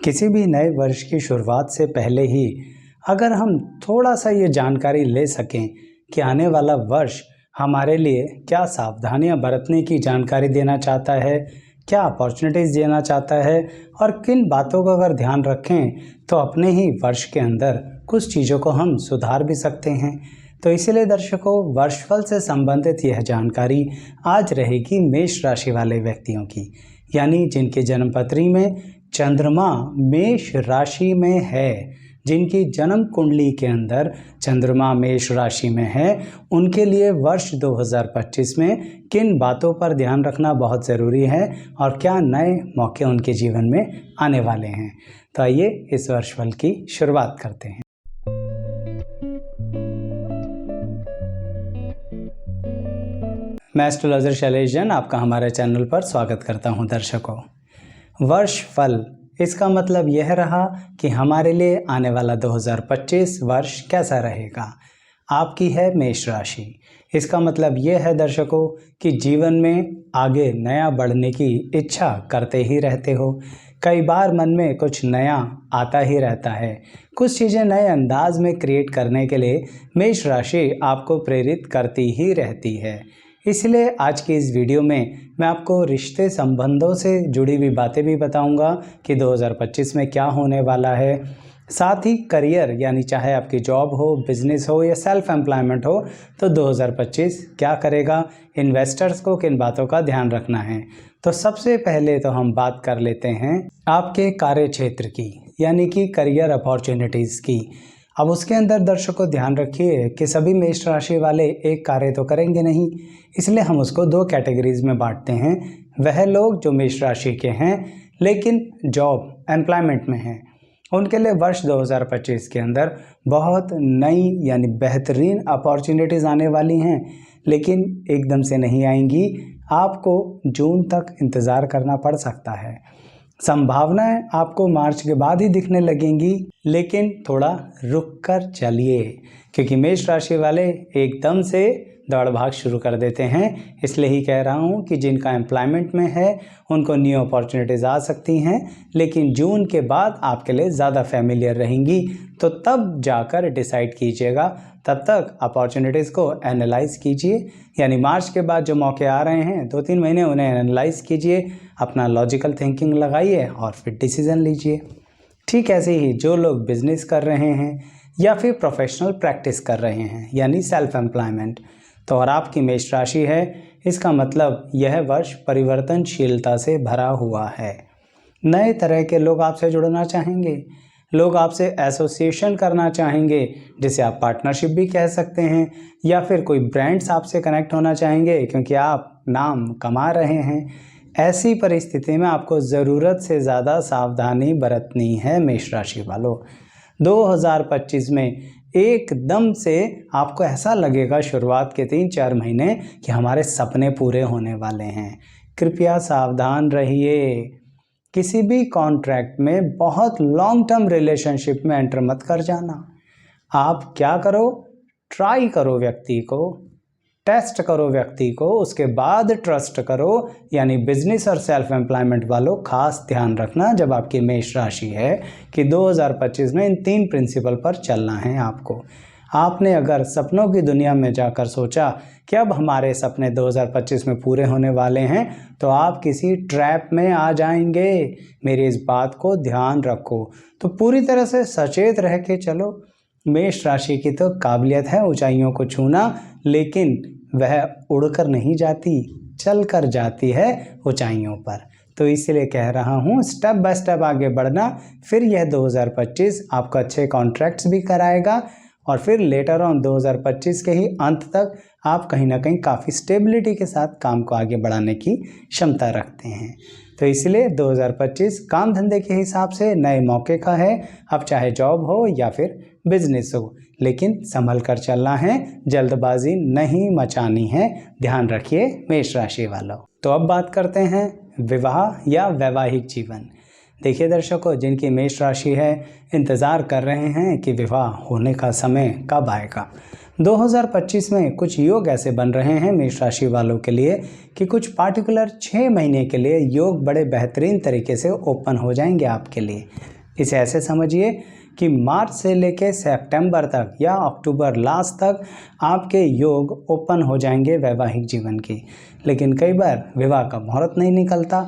किसी भी नए वर्ष की शुरुआत से पहले ही अगर हम थोड़ा सा ये जानकारी ले सकें कि आने वाला वर्ष हमारे लिए क्या सावधानियां बरतने की जानकारी देना चाहता है, क्या अपॉर्चुनिटीज़ देना चाहता है और किन बातों का अगर ध्यान रखें तो अपने ही वर्ष के अंदर कुछ चीज़ों को हम सुधार भी सकते हैं। तो इसीलिए दर्शकों, वर्षफल से संबंधित यह जानकारी आज रहेगी मेष राशि वाले व्यक्तियों की, यानी जिनके जन्मपत्री में चंद्रमा मेष राशि में है, जिनकी जन्म कुंडली के अंदर चंद्रमा मेष राशि में है, उनके लिए वर्ष 2025 में किन बातों पर ध्यान रखना बहुत ज़रूरी है और क्या नए मौके उनके जीवन में आने वाले हैं। तो आइए इस वर्षफल की शुरुआत करते हैं। मैं एस्ट्रोलॉजर शैलेश जैन आपका हमारे चैनल पर स्वागत करता हूं। दर्शकों, वर्षफल इसका मतलब यह रहा कि हमारे लिए आने वाला 2025 वर्ष कैसा रहेगा। आपकी है मेष राशि, इसका मतलब यह है दर्शकों कि जीवन में आगे नया बढ़ने की इच्छा करते ही रहते हो। कई बार मन में कुछ नया आता ही रहता है। कुछ चीज़ें नए अंदाज में क्रिएट करने के लिए मेष राशि आपको प्रेरित करती ही रहती है। इसलिए आज की इस वीडियो में मैं आपको रिश्ते संबंधों से जुड़ी हुई बातें भी बताऊंगा कि 2025 में क्या होने वाला है। साथ ही करियर, यानी चाहे आपकी जॉब हो, बिजनेस हो या सेल्फ एम्प्लॉयमेंट हो, तो 2025 क्या करेगा, इन्वेस्टर्स को किन बातों का ध्यान रखना है। तो सबसे पहले तो हम बात कर लेते हैं आपके कार्य क्षेत्र की, यानी कि करियर अपॉर्चुनिटीज़ की। अब उसके अंदर दर्शकों ध्यान रखिए कि सभी मेष राशि वाले एक कार्य तो करेंगे नहीं, इसलिए हम उसको दो कैटेगरीज में बांटते हैं। वह लोग जो मेष राशि के हैं लेकिन जॉब एम्प्लॉयमेंट में हैं, उनके लिए वर्ष 2025 के अंदर बहुत नई यानी बेहतरीन अपॉर्चुनिटीज़ आने वाली हैं, लेकिन एकदम से नहीं आएंगी। आपको जून तक इंतज़ार करना पड़ सकता है। संभावनाएं आपको मार्च के बाद ही दिखने लगेंगी, लेकिन थोड़ा रुक कर चलिए, क्योंकि मेष राशि वाले एकदम से दौड़ भाग शुरू कर देते हैं। इसलिए ही कह रहा हूं कि जिनका एम्प्लॉयमेंट में है उनको न्यू अपॉर्चुनिटीज़ आ सकती हैं, लेकिन जून के बाद आपके लिए ज़्यादा फैमिलियर रहेंगी, तो तब जाकर डिसाइड कीजिएगा। तब तक अपॉर्चुनिटीज़ को एनालाइज कीजिए, यानी मार्च के बाद जो मौके आ रहे हैं 2-3 महीने उन्हें एनालाइज कीजिए, अपना लॉजिकल थिंकिंग लगाइए और फिर डिसीज़न लीजिए। ठीक ऐसे ही जो लोग बिजनेस कर रहे हैं या फिर प्रोफेशनल प्रैक्टिस कर रहे हैं, यानी सेल्फ एम्प्लॉयमेंट, तो और आपकी मेष राशि है, इसका मतलब यह वर्ष परिवर्तनशीलता से भरा हुआ है। नए तरह के लोग आपसे जुड़ना चाहेंगे, लोग आपसे एसोसिएशन करना चाहेंगे, जिसे आप पार्टनरशिप भी कह सकते हैं, या फिर कोई ब्रांड्स आपसे कनेक्ट होना चाहेंगे क्योंकि आप नाम कमा रहे हैं। ऐसी परिस्थिति में आपको ज़रूरत से ज़्यादा सावधानी बरतनी है मेष राशि वालों। 2025 में एकदम से आपको ऐसा लगेगा शुरुआत के 3-4 महीने कि हमारे सपने पूरे होने वाले हैं। कृपया सावधान रहिए। किसी भी कॉन्ट्रैक्ट में बहुत लॉन्ग टर्म रिलेशनशिप में एंटर मत कर जाना। आप क्या करो, ट्राई करो व्यक्ति को, टेस्ट करो व्यक्ति को, उसके बाद ट्रस्ट करो। यानी बिजनेस और सेल्फ एम्प्लॉयमेंट वालों खास ध्यान रखना जब आपकी मेष राशि है कि 2025 में इन 3 प्रिंसिपल पर चलना है आपको। आपने अगर सपनों की दुनिया में जाकर सोचा कि अब हमारे सपने 2025 में पूरे होने वाले हैं, तो आप किसी ट्रैप में आ जाएंगे। मेरी इस बात को ध्यान रखो। तो पूरी तरह से सचेत रह के चलो। मेष राशि की तो काबिलियत है ऊंचाइयों को छूना, लेकिन वह उड़कर नहीं जाती, चल कर जाती है ऊंचाइयों पर। तो इसलिए कह रहा हूँ, स्टेप बाय स्टेप आगे बढ़ना। फिर यह 2025 आपको अच्छे कॉन्ट्रैक्ट्स भी कराएगा और फिर लेटर ऑन 2025 के ही अंत तक आप कहीं ना कहीं काफ़ी स्टेबिलिटी के साथ काम को आगे बढ़ाने की क्षमता रखते हैं। तो इसलिए 2025 काम धंधे के हिसाब से नए मौके का है। अब चाहे जॉब हो या फिर बिजनेस हो, लेकिन संभल कर चलना है, जल्दबाजी नहीं मचानी है। ध्यान रखिए मेष राशि वालों। तो अब बात करते हैं विवाह या वैवाहिक जीवन। देखिए दर्शकों, जिनकी मेष राशि है इंतज़ार कर रहे हैं कि विवाह होने का समय कब आएगा। 2025 में कुछ योग ऐसे बन रहे हैं मेष राशि वालों के लिए कि कुछ पार्टिकुलर 6 महीने के लिए योग बड़े बेहतरीन तरीके से ओपन हो जाएंगे आपके लिए। इसे ऐसे समझिए कि मार्च से लेकर सितंबर तक या अक्टूबर लास्ट तक आपके योग ओपन हो जाएंगे वैवाहिक जीवन की। लेकिन कई बार विवाह का मुहूर्त नहीं निकलता,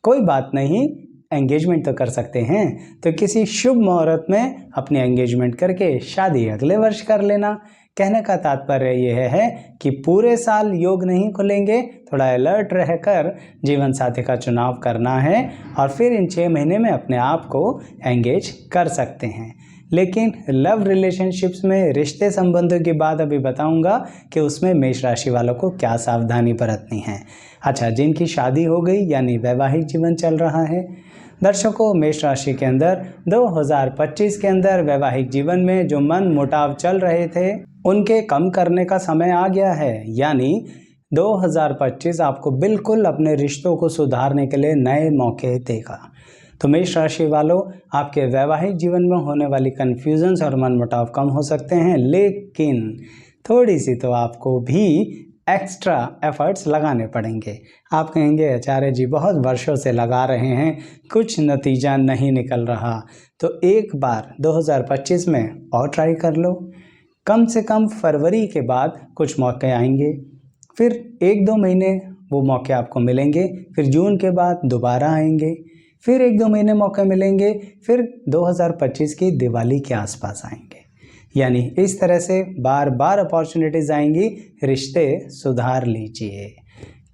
कोई बात नहीं, एंगेजमेंट तो कर सकते हैं। तो किसी शुभ मुहूर्त में अपनी एंगेजमेंट करके शादी अगले वर्ष कर लेना। कहने का तात्पर्य यह है कि पूरे साल योग नहीं खुलेंगे, थोड़ा अलर्ट रहकर जीवन साथी का चुनाव करना है और फिर इन 6 महीने में अपने आप को एंगेज कर सकते हैं। लेकिन लव रिलेशनशिप्स में रिश्ते संबंधों की बात अभी बताऊंगा कि उसमें मेष राशि वालों को क्या सावधानी बरतनी है। अच्छा, जिनकी शादी हो गई यानी वैवाहिक जीवन चल रहा है, दर्शकों, मेष राशि के अंदर 2025 के अंदर वैवाहिक जीवन में जो मन मुटाव चल रहे थे उनके कम करने का समय आ गया है। यानी 2025 आपको बिल्कुल अपने रिश्तों को सुधारने के लिए नए मौके देगा। तो मेष राशि वालों, आपके वैवाहिक जीवन में होने वाली कन्फ्यूजन्स और मनमुटाव कम हो सकते हैं, लेकिन थोड़ी सी तो आपको भी एक्स्ट्रा एफर्ट्स लगाने पड़ेंगे। आप कहेंगे आचार्य जी बहुत वर्षों से लगा रहे हैं, कुछ नतीजा नहीं निकल रहा। तो एक बार 2025 में और ट्राई कर लो। कम से कम फरवरी के बाद कुछ मौके आएंगे, फिर 1-2 महीने वो मौके आपको मिलेंगे, फिर जून के बाद दोबारा आएंगे, फिर 1-2 महीने मौके मिलेंगे, फिर 2025 की दिवाली के आसपास आएंगे। यानी इस तरह से बार बार अपॉर्चुनिटीज़ आएंगी, रिश्ते सुधार लीजिए।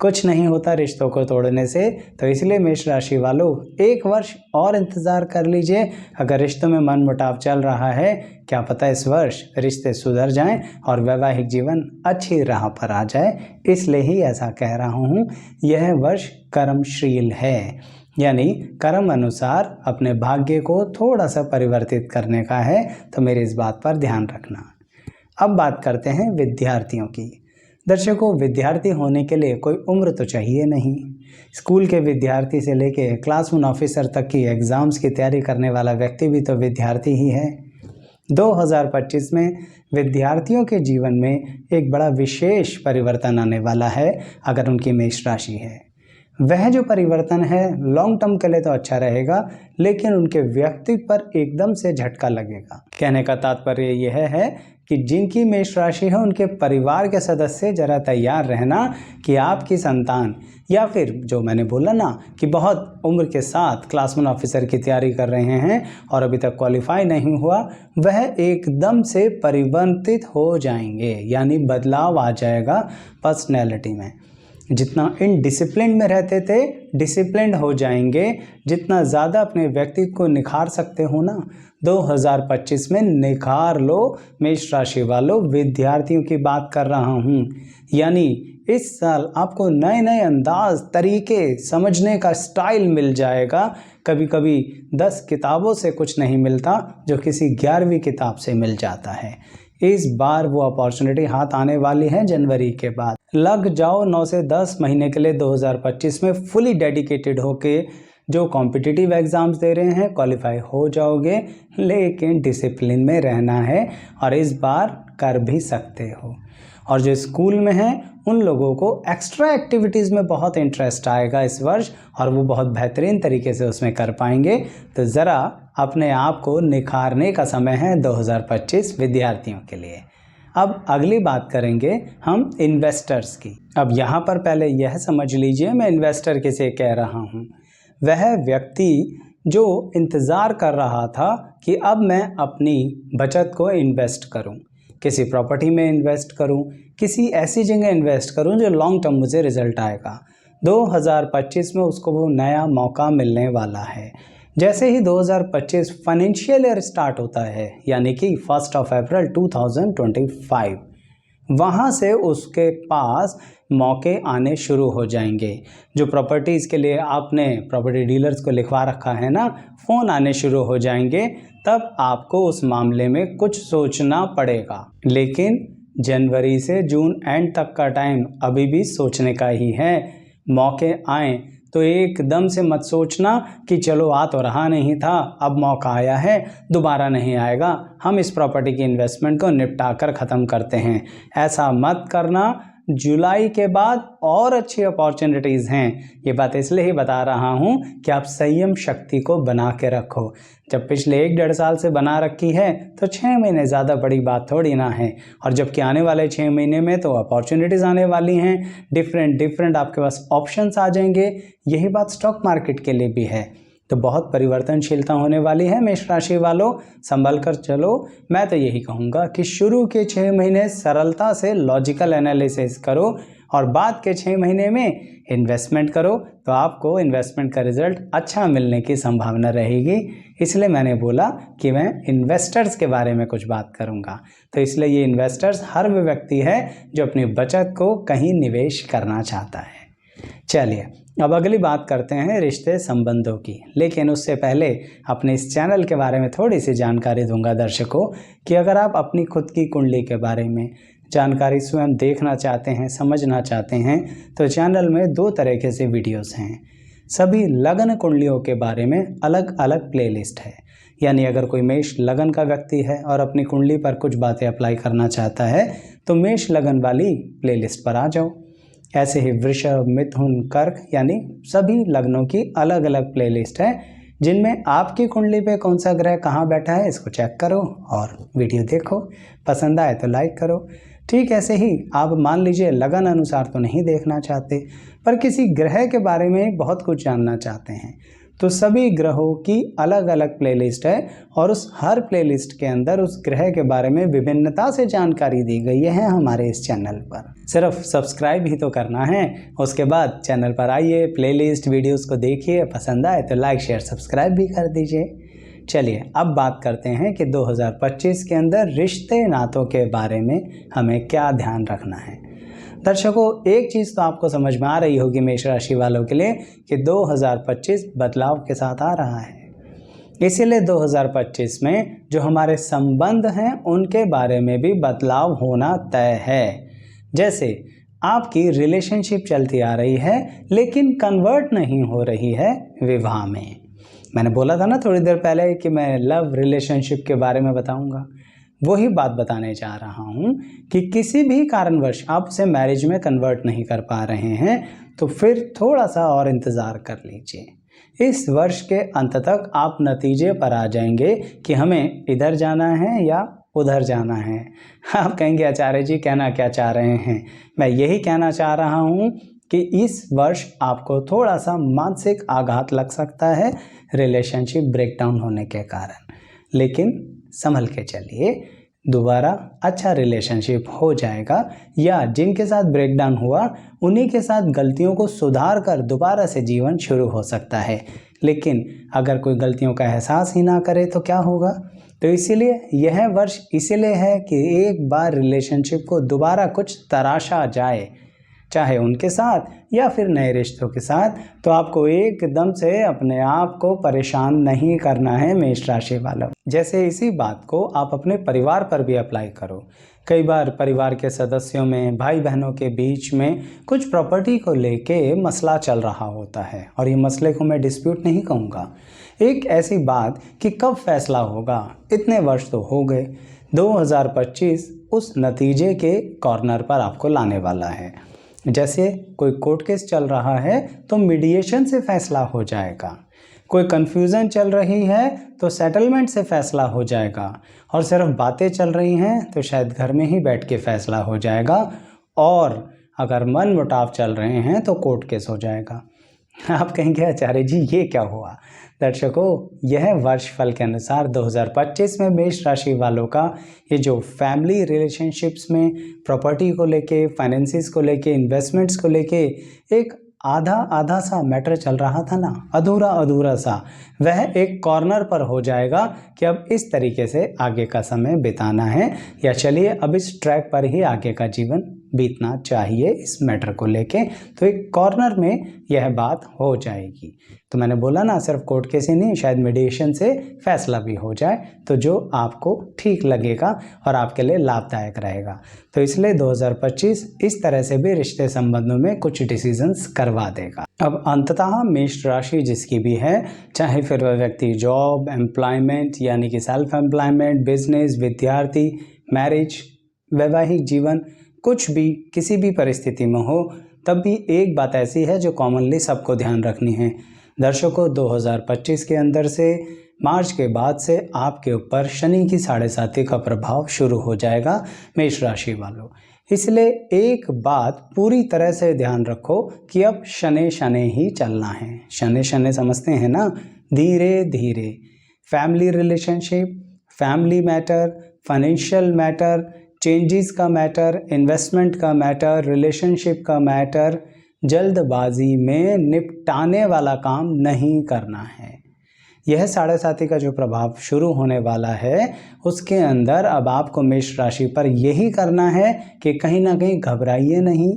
कुछ नहीं होता रिश्तों को तोड़ने से, तो इसलिए मेष राशि वालों 1 वर्ष और इंतज़ार कर लीजिए। अगर रिश्तों में मनमुटाव चल रहा है, क्या पता इस वर्ष रिश्ते सुधर जाएं और वैवाहिक जीवन अच्छी राह पर आ जाए। इसलिए ही ऐसा कह रहा हूँ, यह वर्ष कर्मशील है, यानी कर्म अनुसार अपने भाग्य को थोड़ा सा परिवर्तित करने का है। तो मेरी इस बात पर ध्यान रखना। अब बात करते हैं विद्यार्थियों की। दर्शकों, विद्यार्थी होने के लिए कोई उम्र तो चाहिए नहीं। स्कूल के विद्यार्थी से लेके क्लास 1 ऑफिसर तक की एग्ज़ाम्स की तैयारी करने वाला व्यक्ति भी तो विद्यार्थी ही है। 2025 में विद्यार्थियों के जीवन में एक बड़ा विशेष परिवर्तन आने वाला है। अगर उनकी मेष राशि है, वह जो परिवर्तन है लॉन्ग टर्म के लिए तो अच्छा रहेगा, लेकिन उनके व्यक्तित्व पर एकदम से झटका लगेगा। कहने का तात्पर्य यह है कि जिनकी मेष राशि है उनके परिवार के सदस्य जरा तैयार रहना कि आपकी संतान, या फिर जो मैंने बोला ना कि बहुत उम्र के साथ क्लास 1 ऑफिसर की तैयारी कर रहे हैं और अभी तक क्वालिफाई नहीं हुआ, वह एकदम से परिवर्तित हो जाएंगे। यानी बदलाव आ जाएगा पर्सनैलिटी में। जितना इनडिसिप्लिन में रहते थे, डिसिप्लिन हो जाएंगे। जितना ज़्यादा अपने व्यक्तित्व को निखार सकते हो ना, 2025 में निखार लो। मेष राशि वालों, विद्यार्थियों की बात कर रहा हूँ। यानी इस साल आपको नए नए अंदाज, तरीके, समझने का स्टाइल मिल जाएगा। कभी कभी 10 किताबों से कुछ नहीं मिलता जो किसी 11वीं किताब से मिल जाता है। इस बार वो अपॉर्चुनिटी हाथ आने वाली है जनवरी के बाद। लग जाओ 9 से 10 महीने के लिए 2025 में फुली डेडिकेटेड होके जो कॉम्पिटिटिव एग्ज़ाम्स दे रहे हैं, क्वालिफाई हो जाओगे। लेकिन डिसिप्लिन में रहना है और इस बार कर भी सकते हो। और जो स्कूल में हैं उन लोगों को एक्स्ट्रा एक्टिविटीज़ में बहुत इंटरेस्ट आएगा इस वर्ष और वो बहुत बेहतरीन तरीके से उसमें कर पाएंगे। तो ज़रा अपने आप को निखारने का समय है 2025 विद्यार्थियों के लिए। अब अगली बात करेंगे हम इन्वेस्टर्स की। अब यहाँ पर पहले यह समझ लीजिए मैं इन्वेस्टर किसे कह रहा हूँ। वह व्यक्ति जो इंतज़ार कर रहा था कि अब मैं अपनी बचत को इन्वेस्ट करूँ, किसी प्रॉपर्टी में इन्वेस्ट करूं, किसी ऐसी जगह इन्वेस्ट करूं जो लॉन्ग टर्म मुझे रिजल्ट आएगा। 2025 में उसको वो नया मौका मिलने वाला है। जैसे ही 2025 फाइनेंशियल ईयर स्टार्ट होता है, यानी कि 1 अप्रैल 2025, वहाँ से उसके पास मौके आने शुरू हो जाएंगे। जो प्रॉपर्टीज़ के लिए आपने प्रॉपर्टी डीलर्स को लिखवा रखा है ना, फ़ोन आने शुरू हो जाएंगे। तब आपको उस मामले में कुछ सोचना पड़ेगा। लेकिन जनवरी से जून एंड तक का टाइम अभी भी सोचने का ही है। मौके आएँ तो एकदम से मत सोचना कि चलो आ तो रहा नहीं था, अब मौका आया है, दोबारा नहीं आएगा, हम इस प्रॉपर्टी की इन्वेस्टमेंट को निपटा कर ख़त्म करते हैं। ऐसा मत करना। जुलाई के बाद और अच्छी अपॉर्चुनिटीज़ हैं। ये बात इसलिए ही बता रहा हूँ कि आप संयम शक्ति को बना के रखो। जब पिछले 1-1.5 साल से बना रखी है तो 6 महीने ज़्यादा बड़ी बात थोड़ी ना है। और जबकि आने वाले 6 महीने में तो अपॉर्चुनिटीज़ आने वाली हैं, डिफरेंट आपके पास ऑप्शंस आ जाएंगे। यही बात स्टॉक मार्केट के लिए भी है। तो बहुत परिवर्तनशीलता होने वाली है मेष राशि वालों, संभल कर चलो। मैं तो यही कहूँगा कि शुरू के 6 महीने सरलता से लॉजिकल एनालिसिस करो और बाद के 6 महीने में इन्वेस्टमेंट करो, तो आपको इन्वेस्टमेंट का रिजल्ट अच्छा मिलने की संभावना रहेगी। इसलिए मैंने बोला कि मैं इन्वेस्टर्स के बारे में कुछ बात करूँगा। तो इसलिए ये इन्वेस्टर्स हर वो व्यक्ति है जो अपनी बचत को कहीं निवेश करना चाहता है। चलिए अब अगली बात करते हैं रिश्ते संबंधों की, लेकिन उससे पहले अपने इस चैनल के बारे में थोड़ी सी जानकारी दूंगा दर्शकों कि अगर आप अपनी खुद की कुंडली के बारे में जानकारी स्वयं देखना चाहते हैं, समझना चाहते हैं, तो चैनल में 2 तरीके से वीडियोस हैं। सभी लग्न कुंडलियों के बारे में अलग अलग प्लेलिस्ट है, यानी अगर कोई मेष लगन का व्यक्ति है और अपनी कुंडली पर कुछ बातें अप्लाई करना चाहता है तो मेष लगन वाली प्लेलिस्ट पर आ जाओ। ऐसे ही वृषभ, मिथुन, कर्क यानी सभी लग्नों की अलग अलग प्लेलिस्ट है, जिनमें आपकी कुंडली पे कौन सा ग्रह कहाँ बैठा है इसको चेक करो और वीडियो देखो। पसंद आए तो लाइक करो। ठीक ऐसे ही आप मान लीजिए लगन अनुसार तो नहीं देखना चाहते, पर किसी ग्रह के बारे में बहुत कुछ जानना चाहते हैं, तो सभी ग्रहों की अलग अलग प्लेलिस्ट है और उस हर प्लेलिस्ट के अंदर उस ग्रह के बारे में विभिन्नता से जानकारी दी गई है हमारे इस चैनल पर। सिर्फ सब्सक्राइब ही तो करना है, उसके बाद चैनल पर आइए, प्लेलिस्ट वीडियोस को देखिए, पसंद आए तो लाइक शेयर सब्सक्राइब भी कर दीजिए। चलिए अब बात करते हैं कि 2025 के अंदर रिश्ते नातों के बारे में हमें क्या ध्यान रखना है। दर्शकों एक चीज़ तो आपको समझ में आ रही होगी मेष राशि वालों के लिए कि 2025 बदलाव के साथ आ रहा है। इसीलिए 2025 में जो हमारे संबंध हैं उनके बारे में भी बदलाव होना तय है। जैसे आपकी रिलेशनशिप चलती आ रही है लेकिन कन्वर्ट नहीं हो रही है विवाह में। मैंने बोला था ना थोड़ी देर पहले कि मैं लव रिलेशनशिप के बारे में बताऊंगा, वही बात बताने जा रहा हूँ कि किसी भी कारणवश आप उसे मैरिज में कन्वर्ट नहीं कर पा रहे हैं तो फिर थोड़ा सा और इंतज़ार कर लीजिए। इस वर्ष के अंत तक आप नतीजे पर आ जाएंगे कि हमें इधर जाना है या उधर जाना है। आप कहेंगे आचार्य जी कहना क्या चाह रहे हैं? मैं यही कहना चाह रहा हूँ कि इस वर्ष आपको थोड़ा सा मानसिक आघात लग सकता है रिलेशनशिप ब्रेकडाउन होने के कारण, लेकिन संभल के चलिए, दोबारा अच्छा रिलेशनशिप हो जाएगा। या जिनके साथ ब्रेकडाउन हुआ उन्हीं के साथ गलतियों को सुधार कर दोबारा से जीवन शुरू हो सकता है। लेकिन अगर कोई गलतियों का एहसास ही ना करे तो क्या होगा? तो इसीलिए यह वर्ष इसीलिए है कि एक बार रिलेशनशिप को दोबारा कुछ तराशा जाए, चाहे उनके साथ या फिर नए रिश्तों के साथ। तो आपको एकदम से अपने आप को परेशान नहीं करना है मेष राशि वालों। जैसे इसी बात को आप अपने परिवार पर भी अप्लाई करो। कई बार परिवार के सदस्यों में, भाई बहनों के बीच में कुछ प्रॉपर्टी को लेके मसला चल रहा होता है, और ये मसले को मैं डिस्प्यूट नहीं कहूँगा, एक ऐसी बात कि कब फैसला होगा। इतने वर्ष तो हो गए, 2025 उस नतीजे के कॉर्नर पर आपको लाने वाला है। जैसे कोई कोर्ट केस चल रहा है तो मीडिएशन से फैसला हो जाएगा, कोई कन्फ्यूज़न चल रही है तो सेटलमेंट से फैसला हो जाएगा, और सिर्फ बातें चल रही हैं तो शायद घर में ही बैठ के फैसला हो जाएगा, और अगर मन मुटाव चल रहे हैं तो कोर्ट केस हो जाएगा। आप कहेंगे आचार्य जी ये क्या हुआ? दर्शकों यह वर्ष फल के अनुसार 2025 में मेष राशि वालों का ये जो फैमिली रिलेशनशिप्स में प्रॉपर्टी को लेके, फाइनेंसिस को लेके, इन्वेस्टमेंट्स को लेके एक आधा सा मैटर चल रहा था ना, अधूरा सा, वह एक कॉर्नर पर हो जाएगा कि अब इस तरीके से आगे का समय बिताना है, या चलिए अब इस ट्रैक पर ही आगे का जीवन बीतना चाहिए इस मैटर को लेके। तो एक कॉर्नर में यह बात हो जाएगी। तो मैंने बोला ना सिर्फ कोर्ट केस ही नहीं, शायद मीडिएशन से फैसला भी हो जाए, तो जो आपको ठीक लगेगा और आपके लिए लाभदायक रहेगा। तो इसलिए 2025 इस तरह से भी रिश्ते संबंधों में कुछ डिसीजंस करवा देगा। अब अंततः मेष राशि जिसकी भी है, चाहे फिर वह व्यक्ति जॉब, एम्प्लॉयमेंट यानी कि सेल्फ एम्प्लॉयमेंट, बिजनेस, विद्यार्थी, मैरिज, वैवाहिक जीवन, कुछ भी किसी भी परिस्थिति में हो, तब भी एक बात ऐसी है जो कॉमनली सबको ध्यान रखनी है। दर्शकों, 2025 के अंदर से मार्च के बाद से आपके ऊपर शनि की 7.5 का प्रभाव शुरू हो जाएगा मेष राशि वालों। इसलिए एक बात पूरी तरह से ध्यान रखो कि अब शनि शनि ही चलना है। शनि शनि समझते हैं ना, धीरे धीरे family relationship, family matter, financial matter, changes का मैटर, इन्वेस्टमेंट का मैटर, रिलेशनशिप का मैटर जल्दबाजी में निपटाने वाला काम नहीं करना है। यह 7.5 का जो प्रभाव शुरू होने वाला है उसके अंदर अब आपको मेष राशि पर यही करना है कि कहीं ना कहीं घबराइए नहीं,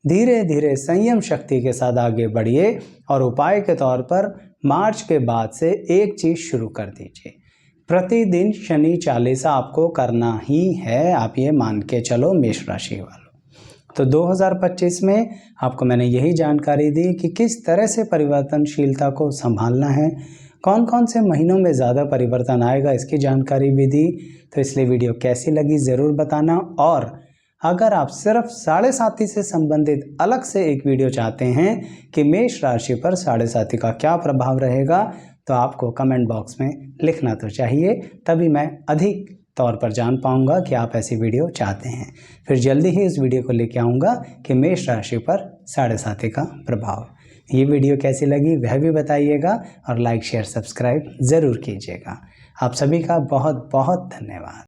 धीरे धीरे संयम शक्ति के साथ आगे बढ़िए और उपाय के तौर पर मार्च के बाद से एक चीज़ शुरू कर दीजिए, प्रतिदिन शनि चालीसा आपको करना ही है। आप ये मान के चलो मेष राशि वालों। तो 2025 में आपको मैंने यही जानकारी दी कि किस तरह से परिवर्तनशीलता को संभालना है, कौन कौन से महीनों में ज़्यादा परिवर्तन आएगा इसकी जानकारी भी दी। तो इसलिए वीडियो कैसी लगी ज़रूर बताना, और अगर आप सिर्फ 7.5 से संबंधित अलग से एक वीडियो चाहते हैं कि मेष राशि पर 7.5 का क्या प्रभाव रहेगा, तो आपको कमेंट बॉक्स में लिखना तो चाहिए, तभी मैं अधिक तौर पर जान पाऊंगा कि आप ऐसी वीडियो चाहते हैं। फिर जल्दी ही इस वीडियो को लेके आऊँगा कि मेष राशि पर 7.5 का प्रभाव। ये वीडियो कैसी लगी वह भी बताइएगा और लाइक शेयर सब्सक्राइब ज़रूर कीजिएगा। आप सभी का बहुत बहुत धन्यवाद।